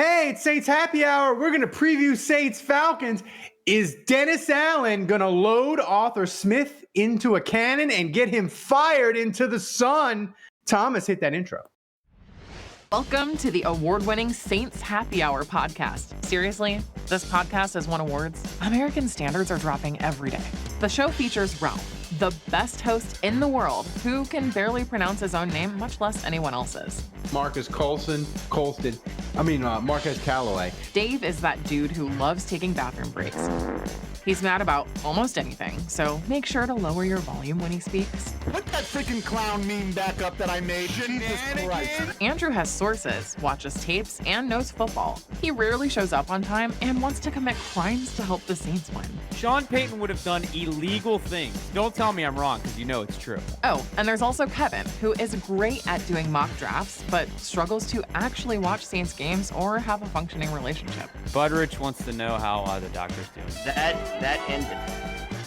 Hey, it's Saints Happy Hour. We're going to preview Saints Falcons. Is Dennis Allen going to load Arthur Smith into a cannon and get him fired into the sun? Thomas, hit that intro. Welcome to the award-winning Saints Happy Hour podcast. Seriously, this podcast has won awards. American standards are dropping every day. The show features Ralph, the best host in the world, who can barely pronounce his own name, much less anyone else's. Marcus Marquez Callaway. Dave is that dude who loves taking bathroom breaks. He's mad about almost anything, so make sure to lower your volume when he speaks. Put that freaking clown meme back up that I made. Jesus Christ. Andrew has sources, watches tapes, and knows football. He rarely shows up on time and wants to commit crimes to help the Saints win. Sean Payton would have done illegal things. Don't tell me I'm wrong, because you know it's true. Oh, and there's also Kevin, who is great at doing mock drafts, but struggles to actually watch Saints games or have a functioning relationship. Budrich wants to know how the doctor's doing. That ended.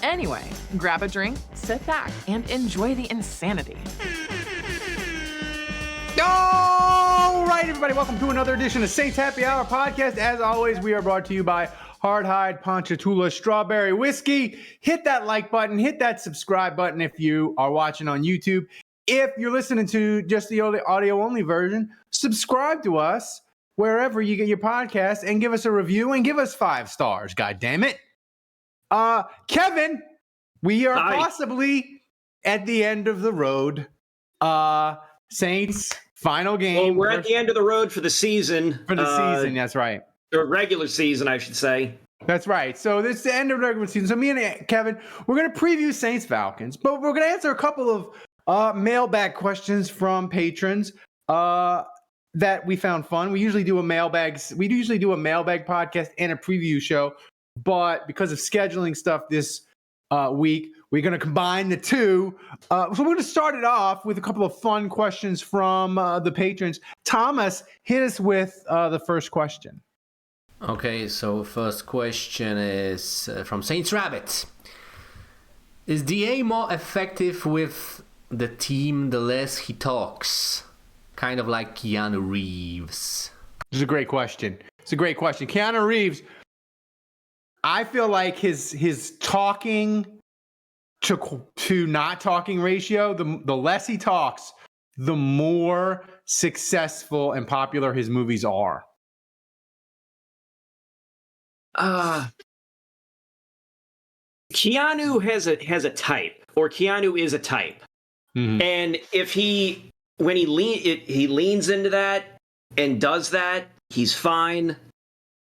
Anyway, grab a drink, sit back, and enjoy the insanity. All right, everybody, welcome to another edition of Saints Happy Hour podcast. As always, we are brought to you by Hardhide Ponchatoula Strawberry Whiskey. Hit that like button, hit that subscribe button if you are watching on YouTube. If you're listening to just the audio-only version, subscribe to us wherever you get your podcast and give us a review and give us 5 stars, God damn it. Kevin, we are possibly at the end of the road. Saints final game. Well, we're at the end of the road for the season. For the season, that's right. The regular season, I should say. That's right. So this is the end of the regular season. So me and Kevin, we're going to preview Saints Falcons, but we're going to answer a couple of mailbag questions from patrons that we found fun. We usually do a mailbag podcast and a preview show, but because of scheduling stuff this week, we're going to combine the two. So we're going to start it off with a couple of fun questions from the patrons. Thomas, hit us with the first question. Okay, so first question is from Saints Rabbit. Is DA more effective with the team the less he talks? Kind of like Keanu Reeves. This is a great question. Keanu Reeves, I feel like his talking to not talking ratio, the less he talks, the more successful and popular his movies are. Keanu has a type, or Keanu is a type. Mm-hmm. And if when he leans into that and does that, he's fine.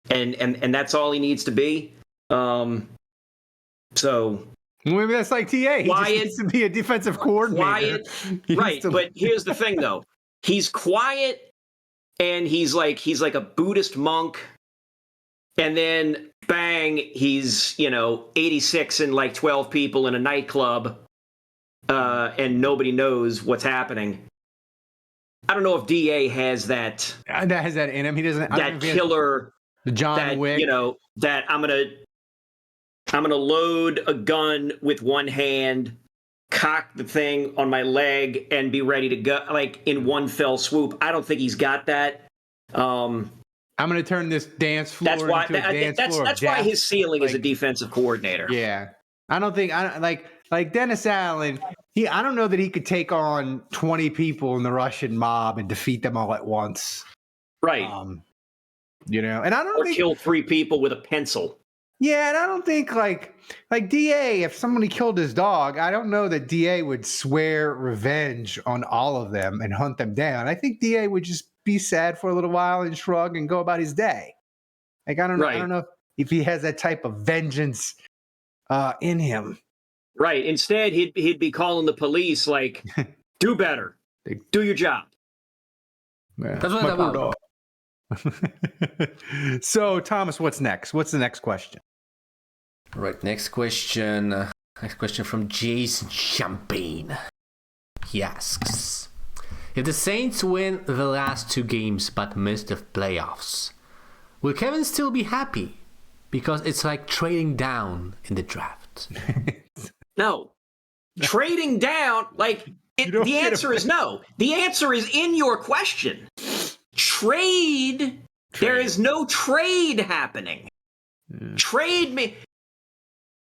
And that's all he needs to be. So maybe that's like TA. He just needs to be a defensive coordinator. Right. But here's the thing, though. He's quiet, and he's like a Buddhist monk. And then, bang, he's 86 and like 12 people in a nightclub, and nobody knows what's happening. I don't know if DA has that. That has that in him. He doesn't. That killer. The John Wick. That I'm gonna load a gun with one hand, cock the thing on my leg, and be ready to go like in one fell swoop. I don't think he's got that. I'm going to turn this dance floor into a dance floor. That's why his ceiling is a defensive coordinator. Yeah. I don't think like Dennis Allen, I don't know that he could take on 20 people in the Russian mob and defeat them all at once. Right. And I don't think kill 3 people with a pencil. Yeah, and I don't think like DA, if somebody killed his dog, I don't know that DA would swear revenge on all of them and hunt them down. I think DA would just be sad for a little while and shrug and go about his day. Like I don't know. Right. I don't know if he has that type of vengeance in him. Right. Instead, he'd be calling the police like, "Do better. Do your job." Yeah, that's what about. So, Thomas, what's next? What's the next question? All right. Next question. Next question from Jason Champagne. He asks, if the Saints win the last 2 games but miss the playoffs, will Kevin still be happy? Because it's like trading down in the draft. No. Trading down, the answer is no. The answer is in your question. Trade There is no trade happening. Trade me.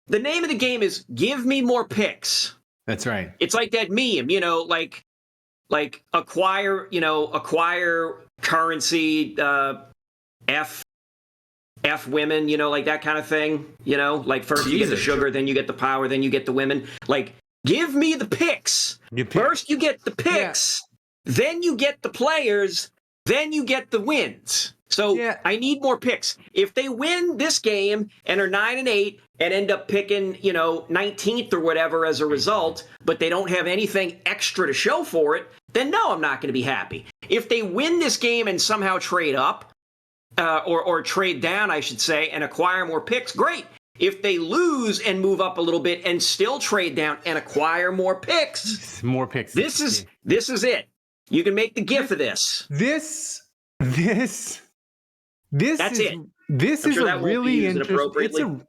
The name of the game is give me more picks. That's right. It's like that meme, like acquire currency, F women, like that kind of thing. Like first you get the sugar, then you get the power, then you get the women. Like, give me the picks. First you get the picks, then you get the players, then you get the wins. So I need more picks. If they win this game and are 9-8 and end up picking, 19th or whatever as a result, but they don't have anything extra to show for it, then no, I'm not going to be happy. If they win this game and somehow trade up, or trade down, I should say, and acquire more picks, great. If they lose and move up a little bit and still trade down and acquire more picks, This is it. You can make the GIF of this. This That's it. This I'm is sure a that won't be really used inappropriately.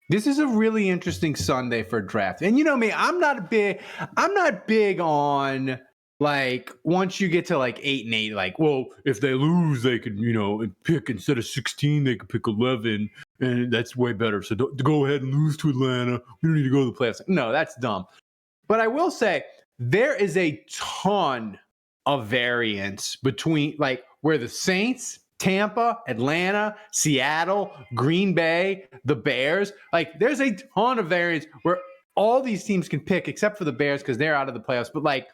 This is a really interesting Sunday for a draft. And you know me, I'm not big on like once you get to like 8-8, like, well, if they lose, they could, pick instead of 16, they could pick 11, and that's way better. So go ahead and lose to Atlanta. We don't need to go to the playoffs. No, that's dumb. But I will say there is a ton of variance between like where the Saints, Tampa, Atlanta, Seattle, Green Bay, the Bears, like there's a ton of variance where all these teams can pick except for the Bears because they're out of the playoffs. But like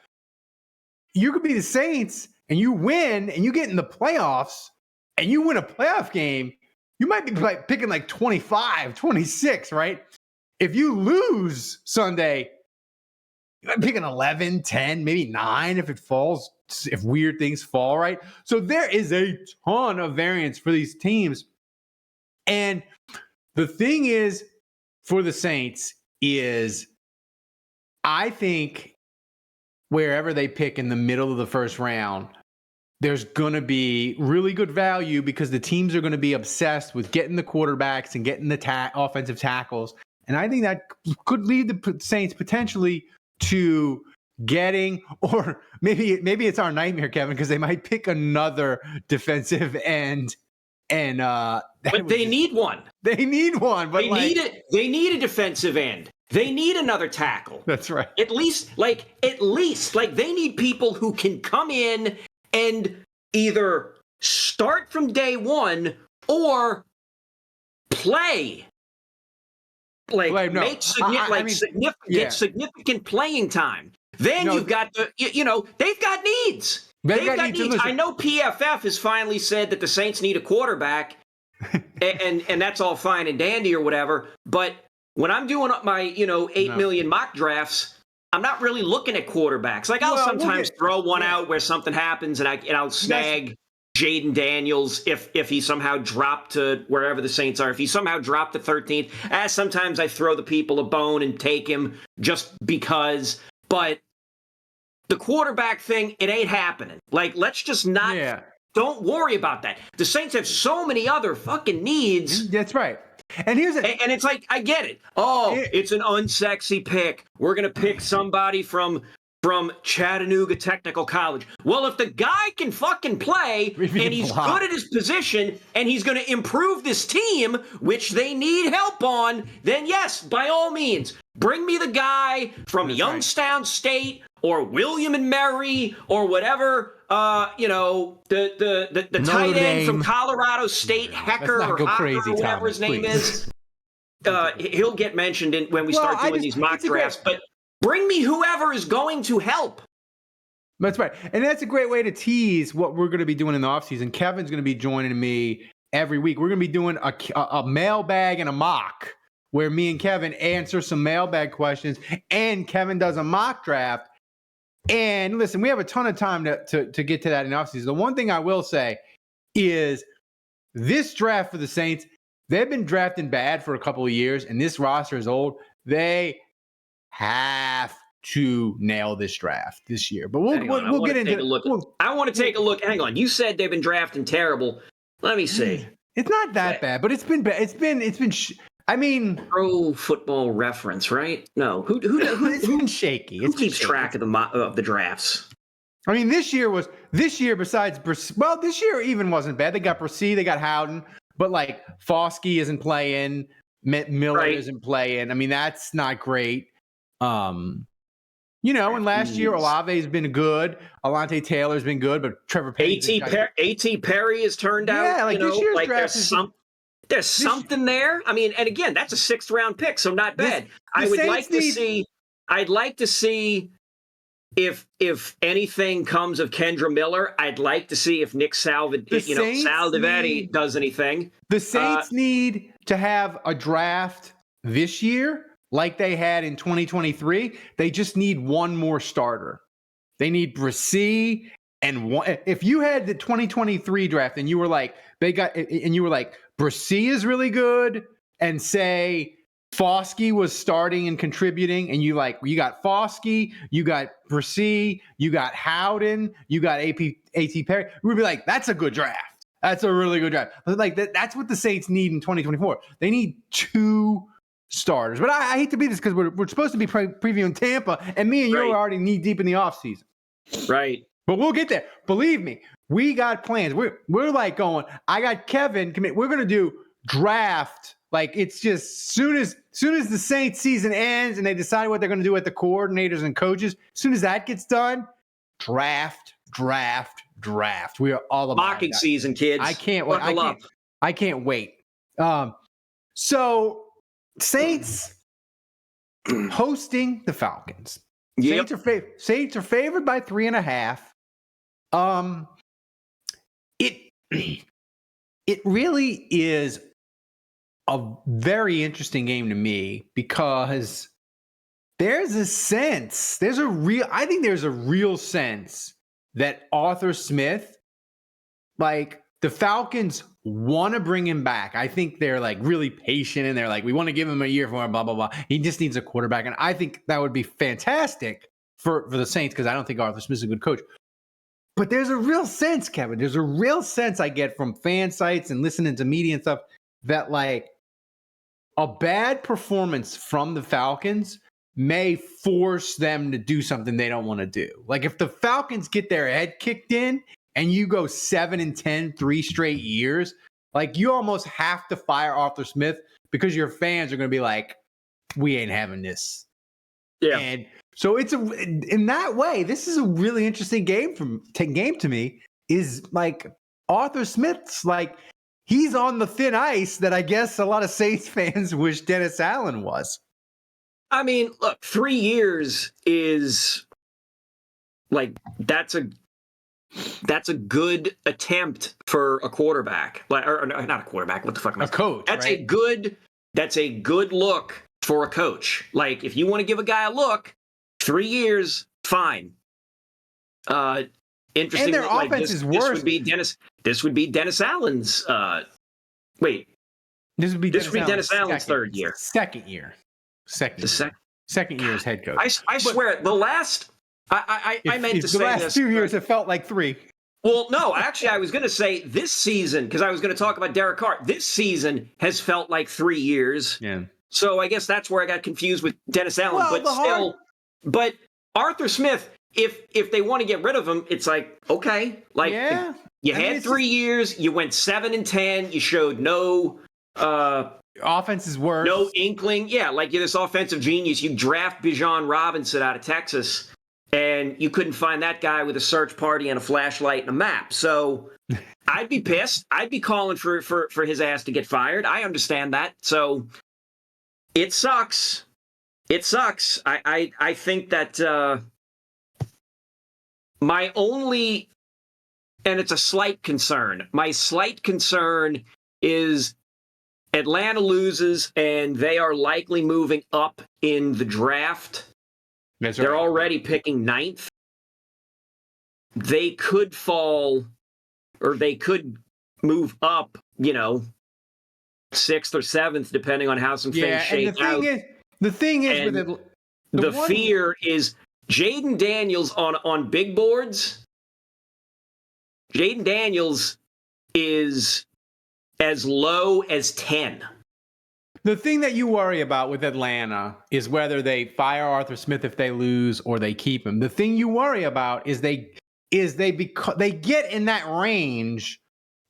you could be the Saints and you win and you get in the playoffs and you win a playoff game, you might be like picking like 25, 26, right? If you lose Sunday, you might pick an 11, 10, maybe 9 if it falls, if weird things fall, right? So there is a ton of variance for these teams. And the thing is, for the Saints, is I think wherever they pick in the middle of the first round, there's going to be really good value because the teams are going to be obsessed with getting the quarterbacks and getting the offensive tackles. And I think that could lead the Saints potentially to getting, or maybe it's our nightmare, Kevin, because they might pick another defensive end. And but they need one. They need one. But they need a defensive end. They need another tackle. That's right. At least they need people who can come in and either start from day one or play. Significant playing time. Then you've got they've got needs. They've got needs. I know PFF has finally said that the Saints need a quarterback, and that's all fine and dandy or whatever. But when I'm doing up my 8 million mock drafts, I'm not really looking at quarterbacks. Like I'll sometimes throw one out where something happens, and I'll snag Jaden Daniels if he somehow dropped to wherever the Saints are. If he somehow dropped to 13th, sometimes I throw the people a bone and take him just because. But the quarterback thing, it ain't happening. Like, let's just not. Yeah. Don't worry about that. The Saints have so many other fucking needs. That's right. And and it's like, I get it. Oh, it's an unsexy pick. We're gonna pick somebody from Chattanooga Technical College. Well, if the guy can fucking play and he's good at his position and he's going to improve this team, which they need help on, then yes, by all means, bring me the guy from Youngstown State or William and Mary or whatever. The tight end from Colorado State, Hecker or whatever his name is. He'll get mentioned when we start doing these mock drafts, but. Bring me whoever is going to help. That's right. And that's a great way to tease what we're going to be doing in the offseason. Kevin's going to be joining me every week. We're going to be doing a mailbag and a mock where me and Kevin answer some mailbag questions and Kevin does a mock draft. And listen, we have a ton of time to get to that in the offseason. The one thing I will say is this draft for the Saints, they've been drafting bad for a couple of years, and this roster is old. They have to nail this draft this year, but we'll get into it. I want to take a look. Hang on, you said they've been drafting terrible. Let me see. It's not that bad, but it's been bad. It's been. Pro Football Reference, right? No, who's been shaky. Who keeps track of the drafts? I mean, this year besides this year even wasn't bad. They got Brissy, they got Howden, but like Foskey isn't playing, Miller Right. isn't playing. I mean, that's not great. And last year Olave's been good, Alante Taylor's been good, but Trevor A.T. Perry has turned out. Yeah, like this year's like draft there's something there. I mean, and again, that's a 6th round pick, so not bad. I'd like to see if anything comes of Kendra Miller. I'd like to see if Nick Saldivetti does anything. The Saints need to have a draft this year like they had in 2023. They just need one more starter. They need Brissy and one. If you had the 2023 draft and you were like, Brissy is really good, and say Foskey was starting and contributing, and you got Foskey, you got Brissy, you got Howden, you got A.T. Perry, we'd be like, that's a good draft. That's a really good draft. Like that's what the Saints need in 2024. They need 2 starters. But I hate to be this because we're supposed to be previewing Tampa, and me and you are already knee deep in the offseason. Right. But we'll get there. Believe me, we got plans. We're like going, I got Kevin commit. We're gonna do draft. Like it's just soon as the Saints season ends and they decide what they're gonna do with the coordinators and coaches, as soon as that gets done, draft. We are all about mocking season, kids. I can't wait. I can't wait. So Saints hosting the Falcons. Yep. Saints are favored by 3.5. It really is a very interesting game to me because there's a real sense that Arthur Smith, like the Falcons want to bring him back. I think they're like really patient and they're like, we want to give him a year for him, blah, blah, blah. He just needs a quarterback. And I think that would be fantastic for the Saints because I don't think Arthur Smith's a good coach. But there's a real sense, Kevin. There's a real sense I get from fan sites and listening to media and stuff that like a bad performance from the Falcons may force them to do something they don't want to do. Like if the Falcons get their head kicked in and you go 7-10, 3 straight years, like you almost have to fire Arthur Smith because your fans are going to be like, we ain't having this. Yeah. And so in that way, this is a really interesting game to me is like Arthur Smith's like, he's on the thin ice that I guess a lot of Saints fans wish Dennis Allen was. I mean, look, 3 years is like that's a good attempt for a quarterback. Like, or not a quarterback. What the fuck am I saying? A coach. That's right? That's a good look for a coach. Like, if you want to give a guy a look, 3 years, fine. Interesting. And their offense is worse. This would be Dennis Allen's. Wait. This would be Dennis Allen's third year. Second year as head coach. I swear, the last. I meant to say the last this. 2 years, it felt like 3. Well, no, actually, I was going to say this season because I was going to talk about Derek Carr. This season has felt like 3 years. Yeah. So I guess that's where I got confused with Dennis Allen. But Arthur Smith, if they want to get rid of him, it's like, okay, like you had 3 years, you went 7-10, you showed no offense is worse. No inkling. Yeah, like you're this offensive genius. You draft Bijan Robinson out of Texas, and you couldn't find that guy with a search party and a flashlight and a map. So I'd be pissed. I'd be calling for his ass to get fired. I understand that. So it sucks. It sucks. I think that my only, and it's a slight concern, my slight concern is Atlanta loses and they are likely moving up in the draft. That's They're right. already picking 9th. They could fall, or they could move up, 6th or 7th, depending on how some things shake out. The thing is, and the fear is Jaden Daniels on big boards. Jaden Daniels is as low as 10. The thing that you worry about with Atlanta is whether they fire Arthur Smith if they lose or they keep him. The thing you worry about is they is they get in that range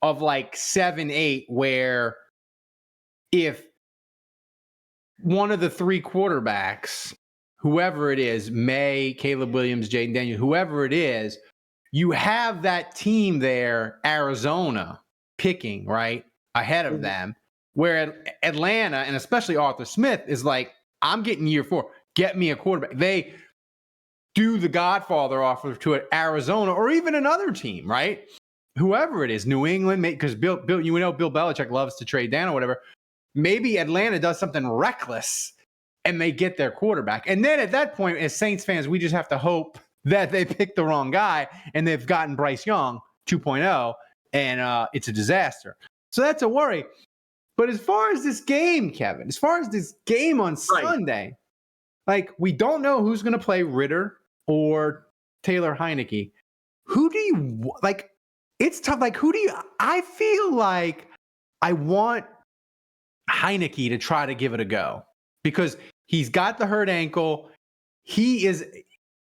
of like 7-8, where if one of the three quarterbacks, whoever it is, May, Caleb Williams, Jaden Daniels, whoever it is, you have that team there, Arizona, picking right ahead of them, where Atlanta, and especially Arthur Smith, is like, I'm getting year 4. Get me a quarterback. They do the Godfather offer to it, Arizona, or even another team, right? Whoever it is, New England, because Bill Belichick loves to trade down or whatever. Maybe Atlanta does something reckless and they get their quarterback. And then at that point, as Saints fans, we just have to hope that they picked the wrong guy and they've gotten Bryce Young 2.0, and it's a disaster. So that's a worry. But as far as this game, Kevin, as far as this game on Sunday, like, we don't know who's going to play Ritter or Taylor Heineke. Who do you like? It's tough. Like, I feel like I want Heineke to try to give it a go because he's got the hurt ankle. He is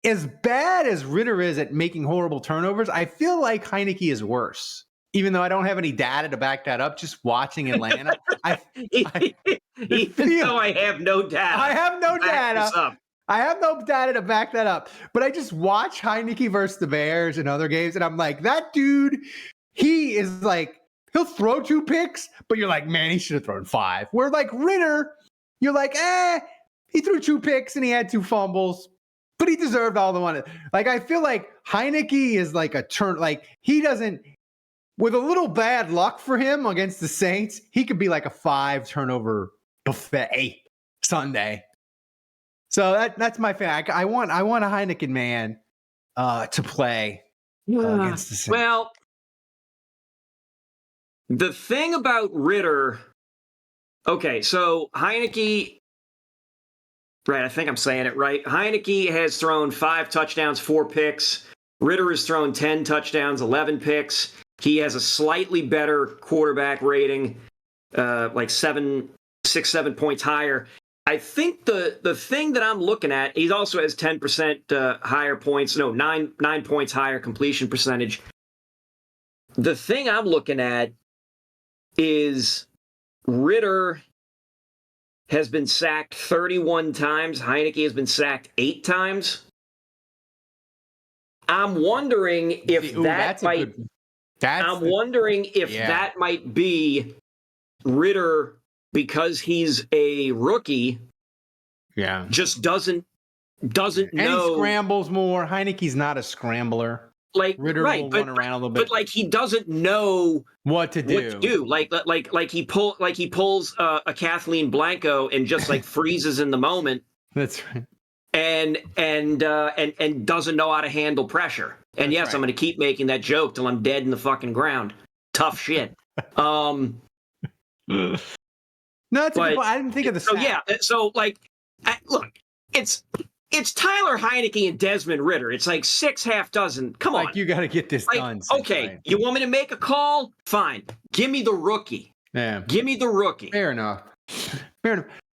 as bad as Ritter is at making horrible turnovers. I feel like Heineke is worse, even though I don't have any data to back that up. Just watching Atlanta, even though I have no data. I have no data. I have no data to back that up. But I just watch Heineke versus the Bears and other games, and I'm like, that dude, he is like, he'll throw 2 picks, but you're like, man, he should have thrown 5. Where like Ritter, you're like, he threw 2 picks and he had 2 fumbles, but he deserved all the money. Like, I feel like Heineke is like a turn, like, he doesn't, with a little bad luck for him against the Saints, he could be like a 5 turnover buffet Sunday. So that's my fan. I want a Heineken man to play against the Saints. Well, the thing about Ritter, okay, so Heineke, right, I think I'm saying it right. Heineke has thrown 5 touchdowns, 4 picks. Ritter has thrown 10 touchdowns, 11 picks. He has a slightly better quarterback rating, like 6, 7 points higher. I think the thing that I'm looking at, he also has 10% higher points, 9 points higher completion percentage. The thing I'm looking at is Ritter has been sacked 31 times. Heineke has been sacked 8 times. I'm wondering if that might be Ritter, because he's a rookie, just doesn't know. And he scrambles more. Heineke's not a scrambler. Like Ritter will run around a little bit, but like he doesn't know what to do. Like he pulls a Kathleen Blanco and just like freezes in the moment. That's right. And doesn't know how to handle pressure. And yes, I'm going to keep making that joke till I'm dead in the fucking ground. Tough shit. No, it's a good point. I didn't think of the stat. So yeah, so like, look, it's Tyler Heineke and Desmond Ritter. It's like 6 half dozen. Come on, you got to get this done. Okay, you want me to make a call? Fine. Give me the rookie. Yeah. Give me the rookie. Fair enough.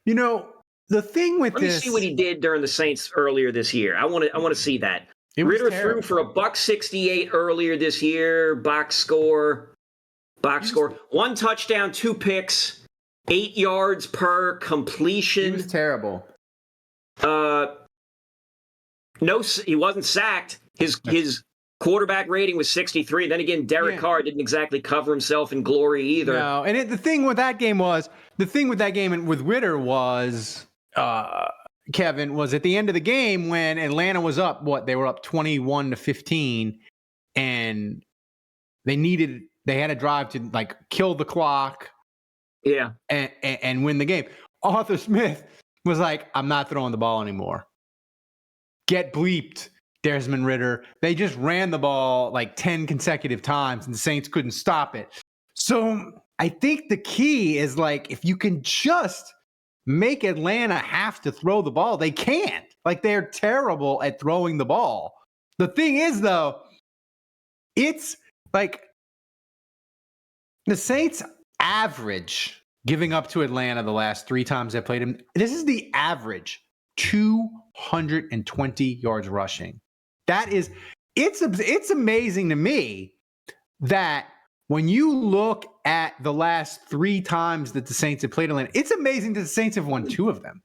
You know, the thing with Let me see what he did during the Saints earlier this year. I want to see that. Ritter threw for $168 earlier this year. Box score. 1 touchdown, 2 picks. 8 yards per completion. He was terrible. No, he wasn't sacked. His quarterback rating was 63. Then again, Derek Carr didn't exactly cover himself in glory either. No, and the thing with that game and with Ritter was, Kevin, was at the end of the game when Atlanta was up. They were up 21-15, and they had a drive to like kill the clock. Yeah. And win the game. Arthur Smith was like, I'm not throwing the ball anymore. Get bleeped, Desmond Ritter. They just ran the ball like 10 consecutive times and the Saints couldn't stop it. So I think the key is like, if you can just make Atlanta have to throw the ball, they can't. Like, they're terrible at throwing the ball. The thing is, though, it's like the Saints average giving up to Atlanta the last 3 times they played him. This is the average 220 yards rushing. That is, it's amazing to me that when you look at the last 3 times that the Saints have played Atlanta, it's amazing that the Saints have won 2 of them.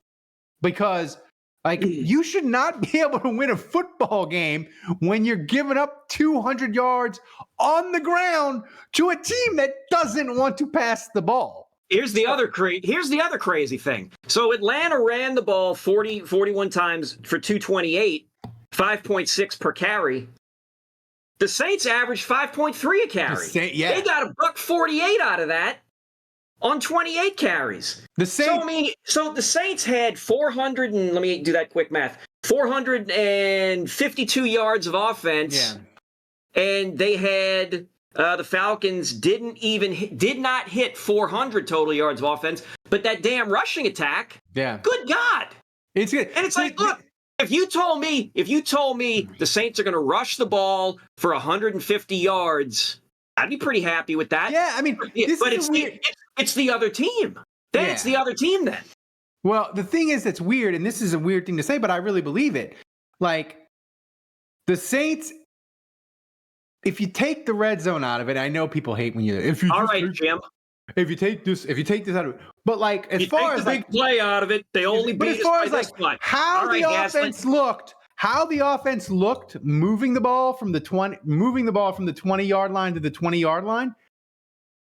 Because like you should not be able to win a football game when you're giving up 200 yards on the ground to a team that doesn't want to pass the ball. Here's the other crazy thing. So Atlanta ran the ball 41 times for 228, 5.6 per carry. The Saints averaged 5.3 a carry. They got a $148 out of that on 28 carries. So the Saints had 400 and let me do that quick math. 452 yards of offense. Yeah. And they had the Falcons did not hit 400 total yards of offense, but that damn rushing attack. Yeah. Good God. It's good. And it's like, look, if you told me the Saints are going to rush the ball for 150 yards, I'd be pretty happy with that. Yeah, I mean, it's the other team. It's the other team then. Well, the thing is that's weird, and this is a weird thing to say, but I really believe it. Like, the Saints, if you take the red zone out of it, I know people hate when you. Jim. If you take this out of it, but like as far as big play out of it, they only beat us by this much. How the offense looked, moving the ball from the 20-yard line to the 20-yard line.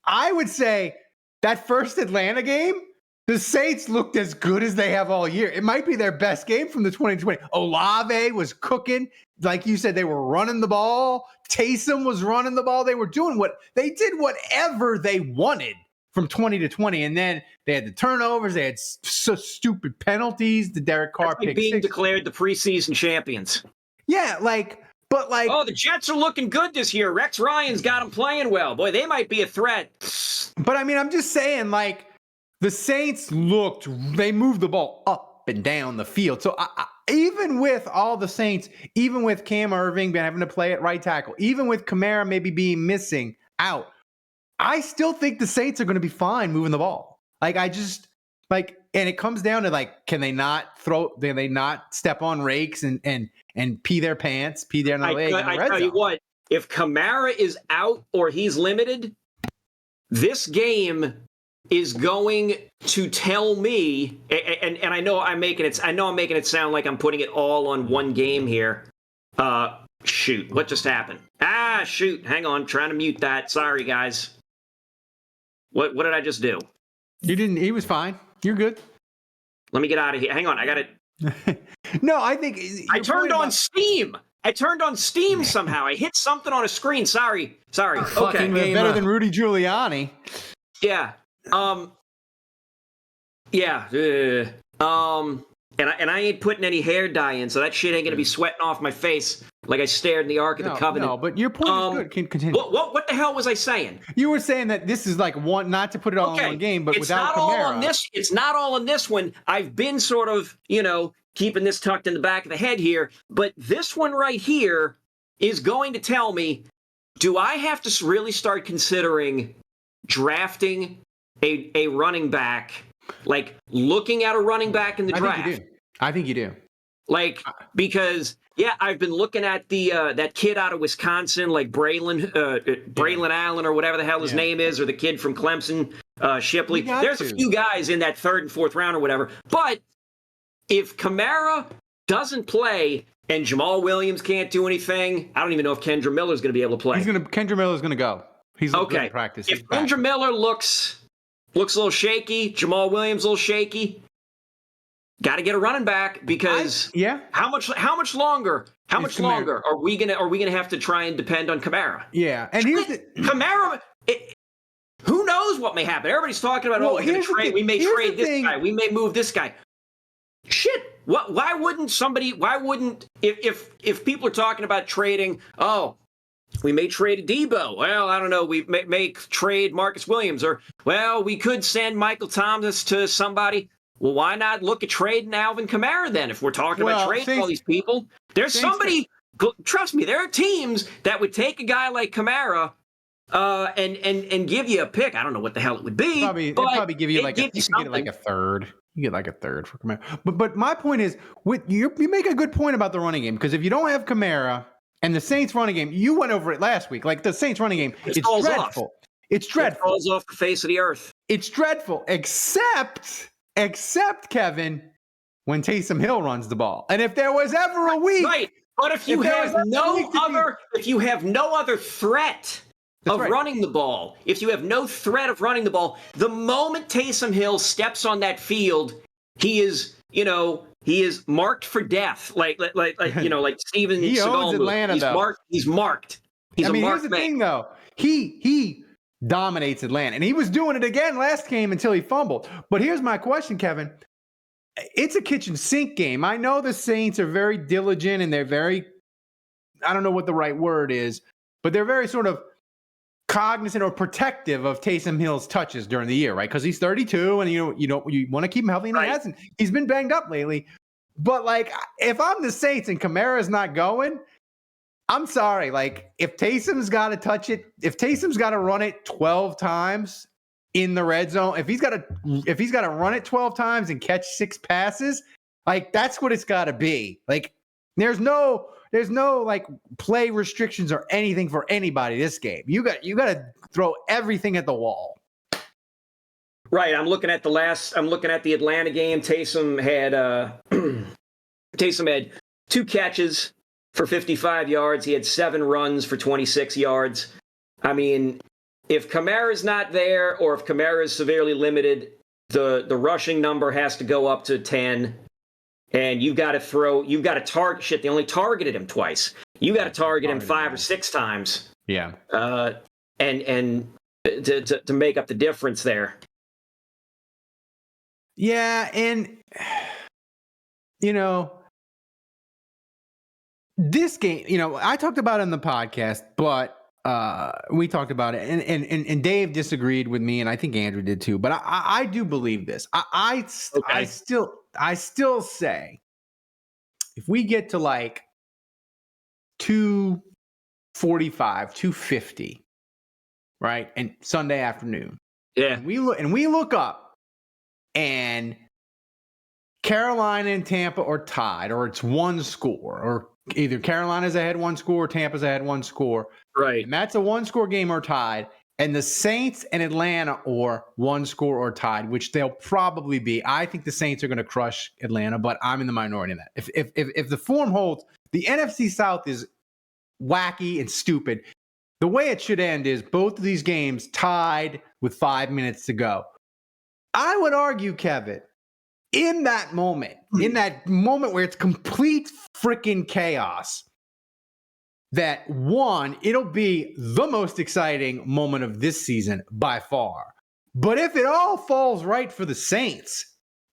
I would say that first Atlanta game, the Saints looked as good as they have all year. It might be their best game from the 2020. Olave was cooking. Like you said, they were running the ball. Taysom was running the ball. They did whatever they wanted from 20 to 20. And then they had the turnovers. They had so stupid penalties. The Derek Carr pick being declared the preseason champions. Yeah, oh, the Jets are looking good this year. Rex Ryan's got them playing well. Boy, they might be a threat. But I mean, I'm just saying, like, the Saints they moved the ball up and down the field. So even with all the Saints, even with Cam Irving having to play at right tackle, even with Kamara maybe being missing out, I still think the Saints are going to be fine moving the ball. Like, and it comes down to, like, can they not step on rakes and pee their pants, pee their leg? I tell you what, if Kamara is out or he's limited, this game is going to tell me, and I know I'm making it sound like I'm putting it all on one game here. Shoot, what just happened? Shoot, hang on, trying to mute that. Sorry, guys. What did I just do? You didn't. He was fine. You're good. Let me get out of here. Hang on, I got it. No, I think I turned on Steam. I turned on Steam somehow. I hit something on a screen. Sorry. Okay. Better than Rudy Giuliani. Yeah. And I ain't putting any hair dye in, so that shit ain't gonna be sweating off my face like I stared in the Ark of the Covenant. No, but your point is good. Continue. What the hell was I saying? You were saying that this is like one, not to put it all in one game, but without Kamara. It's not all on this one. I've been sort of, keeping this tucked in the back of the head here, but this one right here is going to tell me, do I have to really start considering drafting a running back, like looking at a running back in the draft? I think you do. Like, because I've been looking at the that kid out of Wisconsin, like Braylon Allen or whatever the hell his name is, or the kid from Clemson, Shipley. There's a few guys in that 3rd and 4th round or whatever. But if Kamara doesn't play and Jamal Williams can't do anything, I don't even know if Kendra Miller's going to be able to play. Kendra Miller's going to go. He's okay. Practice. If Kendra Miller looks a little shaky, Jamal Williams a little shaky, got to get a running back, because how much longer are we gonna have to try and depend on Kamara? Yeah, and Kamara. Who knows what may happen? Everybody's talking about, we're going to trade. We may trade this guy. We may move this guy. Shit. Why wouldn't if people are talking about trading? Oh, we may trade a Debo. Well, I don't know. We may trade Marcus Williams, or we could send Michael Thomas to somebody. Well, why not look at trading Alvin Kamara then? If we're talking about trading all these people, there's somebody. Trust me, there are teams that would take a guy like Kamara and give you a pick. I don't know what the hell it would be. Probably give you like a third. You get like a third for Kamara. But my point is, you make a good point about the running game, because if you don't have Kamara, And the Saints running game, you went over it last week. Like the Saints running game, it's falls dreadful. off. It's It dreadful. falls off the face of the earth. It's dreadful, except Kevin, when Taysom Hill runs the ball. And if there was ever a week, Right. But if you If there have was ever a no week to be- other, if you have no other threat That's of right. running the ball, if you have no threat of running the ball, the moment Taysom Hill steps on that field, he is marked for death. Like like Steven He Seagal owns movie. Atlanta, He's though. marked. He's marked. He's I mean, a here's marked the man. thing, though. He dominates Atlanta, and he was doing it again last game until he fumbled. But here's my question, Kevin. It's a kitchen sink game. I know the Saints are very diligent, and they're very, I don't know what the right word is, but they're very sort of cognizant or protective of Taysom Hill's touches during the year, right? Because he's 32, and you want to keep him healthy, and Right. he hasn't. He's been banged up lately. But like, if I'm the Saints and Kamara's not going, I'm sorry. Like, if Taysom's got to touch it, if Taysom's got to run it 12 times in the red zone, if he's got to run it 12 times and catch 6 passes, like that's what it's got to be. Like, there's no like play restrictions or anything for anybody this game. You got to throw everything at the wall. Right. I'm looking at the Atlanta game. Taysom had 2 catches for 55 yards. He had 7 runs for 26 yards. I mean, if Kamara's not there, or if Kamara is severely limited, the rushing number has to go up to 10. And you've got to target shit. They only targeted him twice. You got to target him 5 or 6 times. Yeah. And to make up the difference there. Yeah, and this game, I talked about it on the podcast, but we talked about it, and Dave disagreed with me, and I think Andrew did too. But I do believe this. I still say if we get to like 2:45, 2:50, right, and Sunday afternoon, Yeah. and we look up, and Carolina and Tampa are tied, or it's 1 score, or either Carolina's ahead 1 score, or Tampa's ahead 1 score. Right. And that's a 1-score game or tied. And the Saints and Atlanta are 1 score or tied, which they'll probably be. I think the Saints are going to crush Atlanta, but I'm in the minority in that. If the form holds, the NFC South is wacky and stupid. The way it should end is both of these games tied with 5 minutes to go. I would argue, Kevin, in that moment where it's complete freaking chaos, that it'll be the most exciting moment of this season by far. But if it all falls right for the Saints,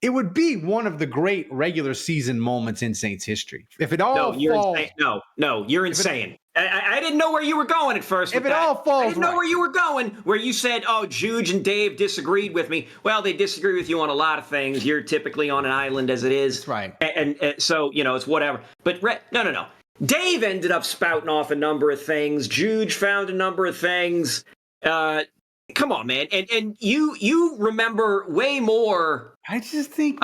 it would be one of the great regular season moments in Saints history. If it all falls, insane. No, you're insane. I didn't know where you were going at first. If with it that. all falls I didn't know right. where you were going. Where you said, "Oh, Juge and Dave disagreed with me." Well, they disagree with you on a lot of things. You're typically on an island as it is. That's right. And so it's whatever. But no. Dave ended up spouting off a number of things. Juge found a number of things. Come on, man. And you remember way more. I just think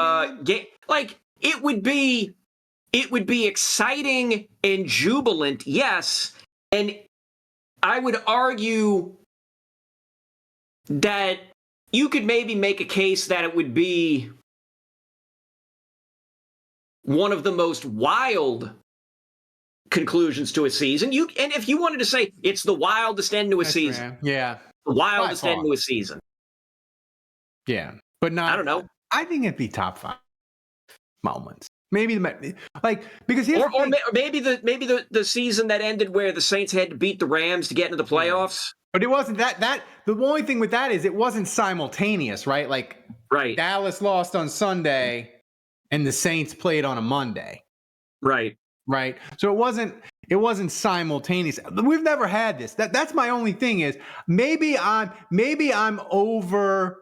It would be exciting and jubilant, yes. And I would argue that you could maybe make a case that it would be one of the most wild conclusions to a season. And if you wanted to say it's the wildest end to a season, yeah, the wildest By far. end to a season, yeah, but not. I don't know. I think it'd be top 5 moments. Maybe because here's Or the thing. maybe the season that ended where the Saints had to beat the Rams to get into the playoffs. But it wasn't that the only thing with that is it wasn't simultaneous, right? Like Right. Dallas lost on Sunday and the Saints played on a Monday, Right. right? So it wasn't simultaneous. We've never had this. That's my only thing is maybe I'm overthinking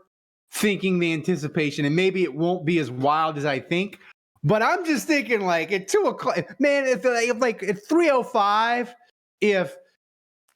the anticipation, and maybe it won't be as wild as I think. But I'm just thinking, like, at 2:00, man, if at 3:05, if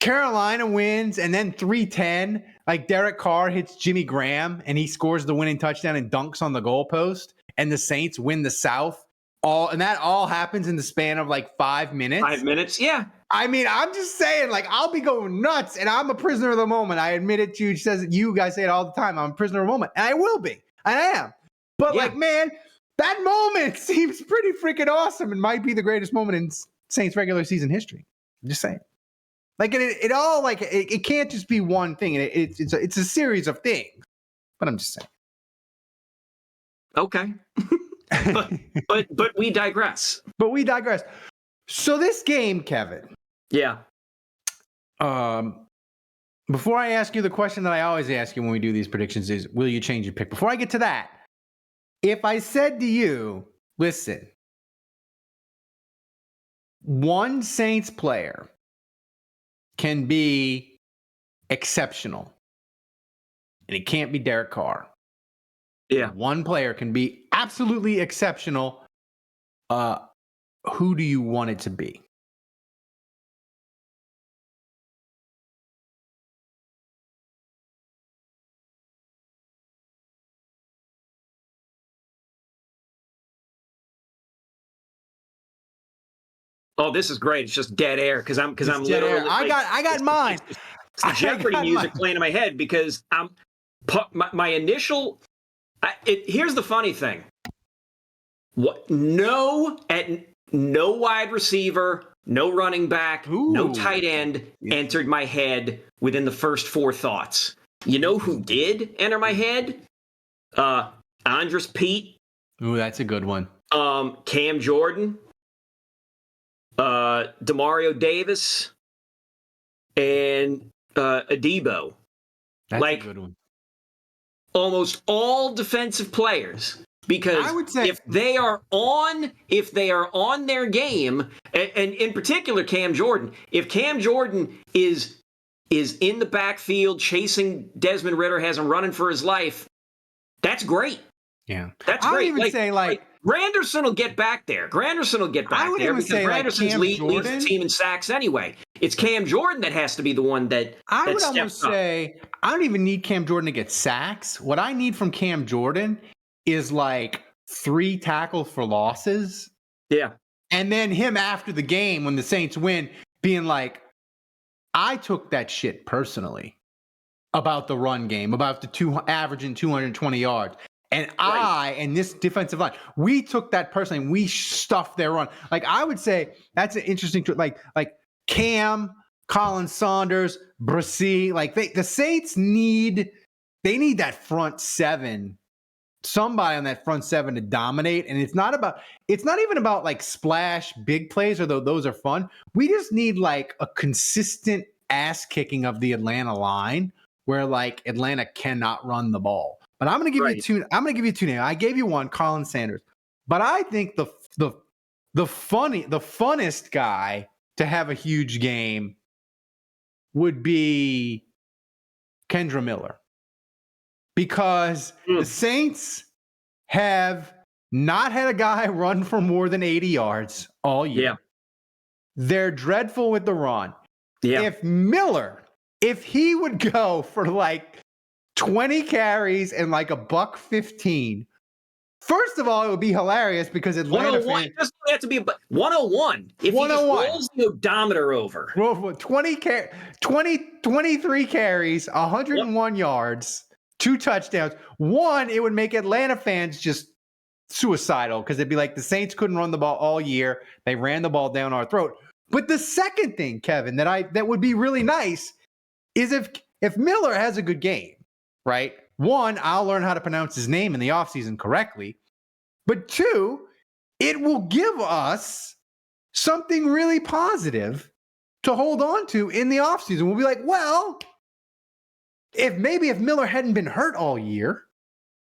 Carolina wins, and then 3:10, like Derek Carr hits Jimmy Graham and he scores the winning touchdown and dunks on the goalpost, and the Saints win the South, and that all happens in the span of like 5 minutes. 5 minutes, yeah. I mean, I'm just saying, like, I'll be going nuts, and I'm a prisoner of the moment. I admit it. Jude says it. You guys say it all the time. I'm a prisoner of the moment, and I will be. I am. But Yeah. like, man, that moment seems pretty freaking awesome, and might be the greatest moment in Saints regular season history. I'm just saying. Like it all like it can't just be one thing. It's a series of things. But I'm just saying. Okay. but we digress. But we digress. So this game, Kevin. Yeah. Before I ask you the question that I always ask you when we do these predictions is, will you change your pick? Before I get to that, if I said to you, listen, one Saints player can be exceptional, and it can't be Derek Carr. Yeah. One player can be absolutely exceptional. Who do you want it to be? Oh, this is great. It's just dead air because I'm literally. I got mine. It's the Jeopardy music playing in my head because my initial. Here's the funny thing. No wide receiver, no running back, no tight end entered my head within the first 4 thoughts. You know who did enter my head? Andres Pete. Ooh, that's a good one. Cam Jordan. Demario Davis. And Adebo. That's like, a good one. Almost all defensive players. Because I would say if they are on their game, and in particular Cam Jordan, if Cam Jordan is in the backfield chasing Desmond Ridder, has him running for his life, that's great. Yeah, that's I great. would even say like Granderson will get back there. Granderson will get back there because Granderson's leads the team in sacks anyway. It's Cam Jordan that has to be the one that I would almost say I don't even need Cam Jordan to get sacks. What I need from Cam Jordan is like 3 tackles for losses. Yeah. And then him after the game when the Saints win being like, I took that shit personally about the run game, about the averaging 220 yards. And I and this defensive line, we took that personally and we stuffed their run. Like I would say that's an interesting like Cam, Colin Saunders, Brissy, like the Saints need that front 7. Somebody on that front 7 to dominate. And it's not even about like splash big plays, although those are fun. We just need like a consistent ass kicking of the Atlanta line where like Atlanta cannot run the ball. But I'm going to give you 2. I'm going to give you 2 names. I gave you one, Colin Sanders. But I think the funnest guy to have a huge game would be Kendra Miller. Because the Saints have not had a guy run for more than 80 yards all year. Yeah. They're dreadful with the run. Yeah. If he would go for like 20 carries and like $115, first of all, it would be hilarious because Atlanta fans. It doesn't have to be 101. If 101. He just rolls the odometer over. 23 carries, 101 yards. 2 touchdowns. One, it would make Atlanta fans just suicidal because they'd be like, the Saints couldn't run the ball all year. They ran the ball down our throat. But the second thing, Kevin, that would be really nice is if Miller has a good game, right? 1, I'll learn how to pronounce his name in the offseason correctly. But 2, it will give us something really positive to hold on to in the offseason. We'll be like, well, if Miller hadn't been hurt all year,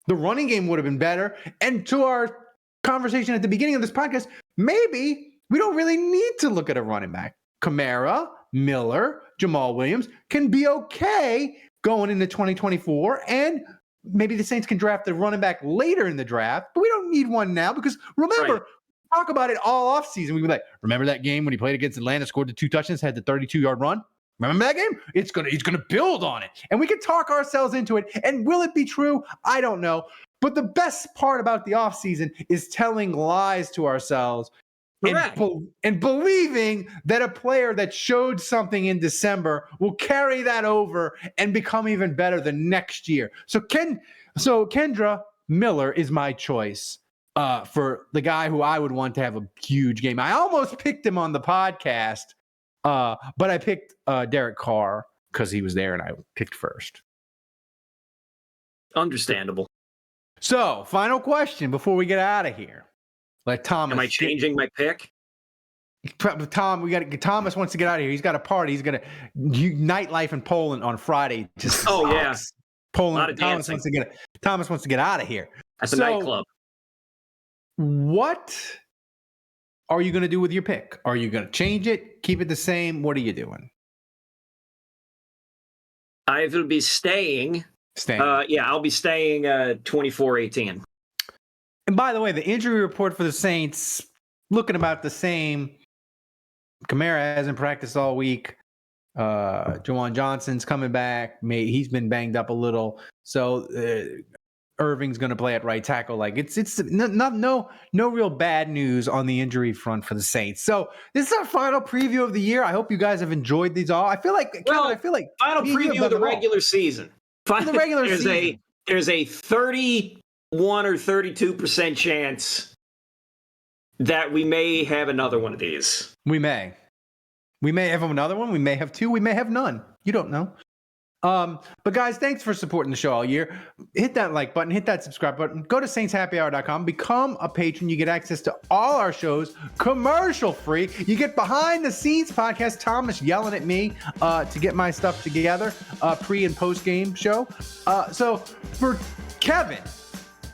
the running game would have been better. And to our conversation at the beginning of this podcast, maybe we don't really need to look at a running back. Kamara, Miller, Jamal Williams can be okay going into 2024. And maybe the Saints can draft the running back later in the draft, but we don't need one now because remember, talk about it all offseason. We'd be like, remember that game when he played against Atlanta, scored the 2 touchdowns, had the 32-yard run? Remember that game? He's gonna build on it. And we can talk ourselves into it. And will it be true? I don't know. But the best part about the offseason is telling lies to ourselves Correct. and believing that a player that showed something in December will carry that over and become even better the next year. So Kendra Miller is my choice for the guy who I would want to have a huge game. I almost picked him on the podcast, but I picked Derek Carr because he was there and I picked first. Understandable. So, final question before we get out of here. Let Thomas. Am I changing my pick? Thomas wants to get out of here. He's got a party. He's gonna nightlife in Poland on Friday. Just yeah, Poland. A lot of Thomas wants to get out of here. At the nightclub. What are you gonna do with your pick? Are you gonna change it? Keep it the same? What are you doing? I will be staying. I'll be staying 24-18. And by the way, the injury report for the Saints looking about the same. Kamara hasn't practiced all week. Juwan Johnson's coming back. He's been banged up a little. So Irving's going to play at right tackle. Like it's no real bad news on the injury front for the Saints. So this is our final preview of the year. I hope you guys have enjoyed these all. I feel like final preview of the regular season. The regular season. There's a 31 or 32% chance that we may have another one of these. We may have another one. We may have two. We may have none. You don't know. But guys, thanks for supporting the show all year. Hit that like button, hit that subscribe button. Go to saintshappyhour.com, become a patron. You get access to all our shows, commercial free. You get behind the scenes podcast, Thomas yelling at me to get my stuff together, pre and post game show. So for Kevin,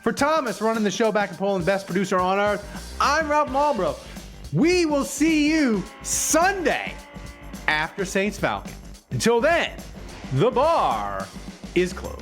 for Thomas running the show back in Poland, best producer on earth, I'm Ralph Malbrough. We will see you Sunday after Saints Falcons. Until then, the bar is closed.